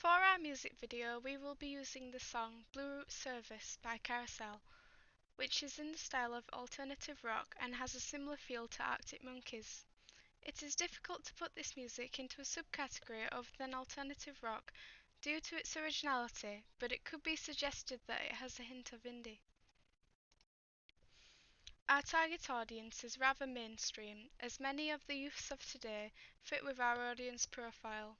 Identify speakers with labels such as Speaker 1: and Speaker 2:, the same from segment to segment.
Speaker 1: For our music video, we will be using the song Blue Route Service by Carousel, which is in the style of alternative rock and has a similar feel to Arctic Monkeys. It is difficult to put this music into a subcategory other than alternative rock due to its originality, but it could be suggested that it has a hint of indie. Our target audience is rather mainstream, as many of the youths of today fit with our audience profile.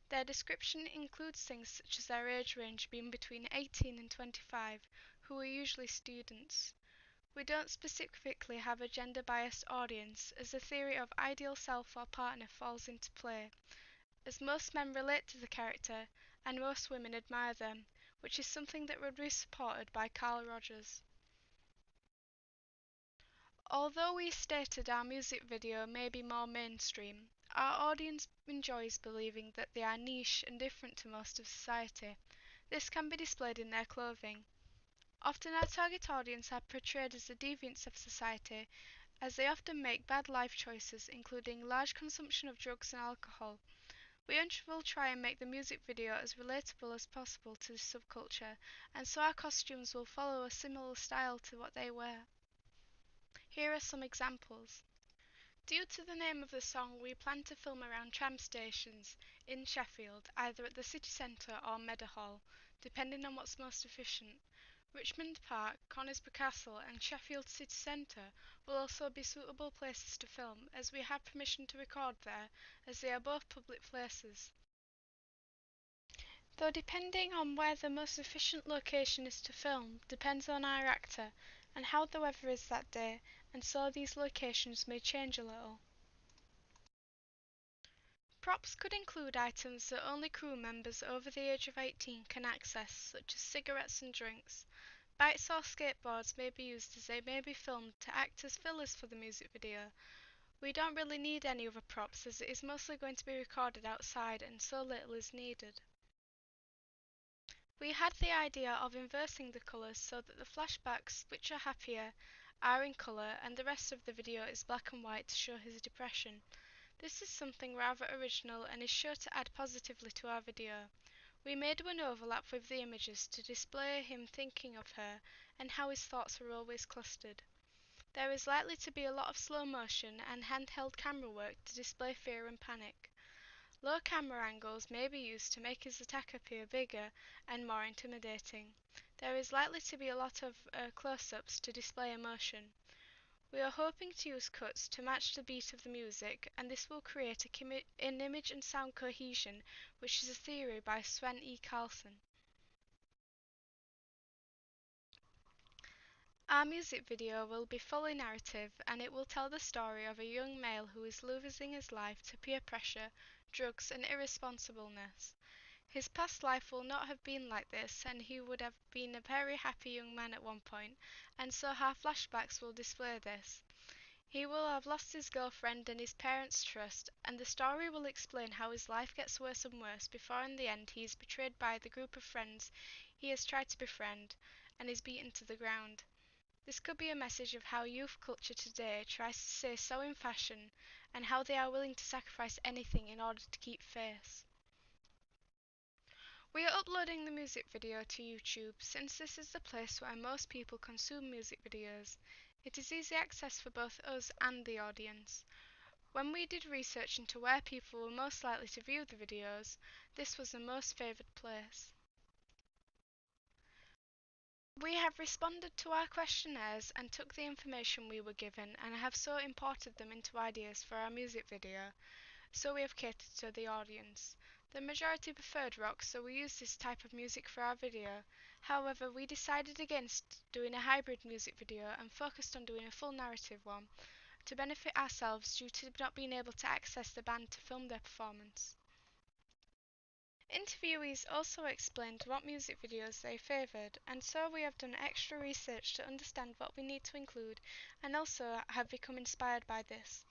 Speaker 1: Their description includes things such as their age range being between 18 and 25, who are usually students. We don't specifically have a gender-biased audience, as the theory of ideal self or partner falls into play, as most men relate to the character and most women admire them, which is something that would be supported by Carl Rodgers. Although we stated our music video may be more mainstream, our audience enjoys believing that they are niche and different to most of society. This can be displayed in their clothing. Often our target audience are portrayed as the deviants of society, as they often make bad life choices, including large consumption of drugs and alcohol. We will try and make the music video as relatable as possible to this subculture, and so our costumes will follow a similar style to what they wear. Here are some examples. Due to the name of the song, we plan to film around tram stations in Sheffield, either at the city centre or Meadowhall, depending on what's most efficient. Richmond Park, Conisbrough Castle and Sheffield City Centre will also be suitable places to film, as we have permission to record there, as they are both public places. Though depending on where the most efficient location is to film depends on our actor and how the weather is that day, and so these locations may change a little. Props could include items that only crew members over the age of 18 can access, such as cigarettes and drinks. Bikes or skateboards may be used, as they may be filmed to act as fillers for the music video. We don't really need any other props, as it is mostly going to be recorded outside and so little is needed. We had the idea of inversing the colours so that the flashbacks, which are happier, are in colour and the rest of the video is black and white to show his depression. This is something rather original and is sure to add positively to our video. We made one overlap with the images to display him thinking of her and how his thoughts are always clustered. There is likely to be a lot of slow motion and handheld camera work to display fear and panic. Low camera angles may be used to make his attack appear bigger and more intimidating. There is likely to be a lot of close-ups to display emotion. We are hoping to use cuts to match the beat of the music, and this will create an image and sound cohesion, which is a theory by Sven E. Carlson. Our music video will be fully narrative, and it will tell the story of a young male who is losing his life to peer pressure, drugs and irresponsibleness. His past life will not have been like this, and he would have been a very happy young man at one point, and so our flashbacks will display this. He will have lost his girlfriend and his parents' trust, and the story will explain how his life gets worse and worse before in the end he is betrayed by the group of friends he has tried to befriend, and is beaten to the ground. This could be a message of how youth culture today tries to stay so in fashion, and how they are willing to sacrifice anything in order to keep face. We are uploading the music video to YouTube, since this is the place where most people consume music videos. It is easy access for both us and the audience. When we did research into where people were most likely to view the videos, this was the most favoured place. We have responded to our questionnaires and took the information we were given and have so imported them into ideas for our music video, so we have catered to the audience. The majority preferred rock, so we used this type of music for our video. However, we decided against doing a hybrid music video and focused on doing a full narrative one, to benefit ourselves due to not being able to access the band to film their performance. Interviewees also explained what music videos they favoured, and so we have done extra research to understand what we need to include and also have become inspired by this.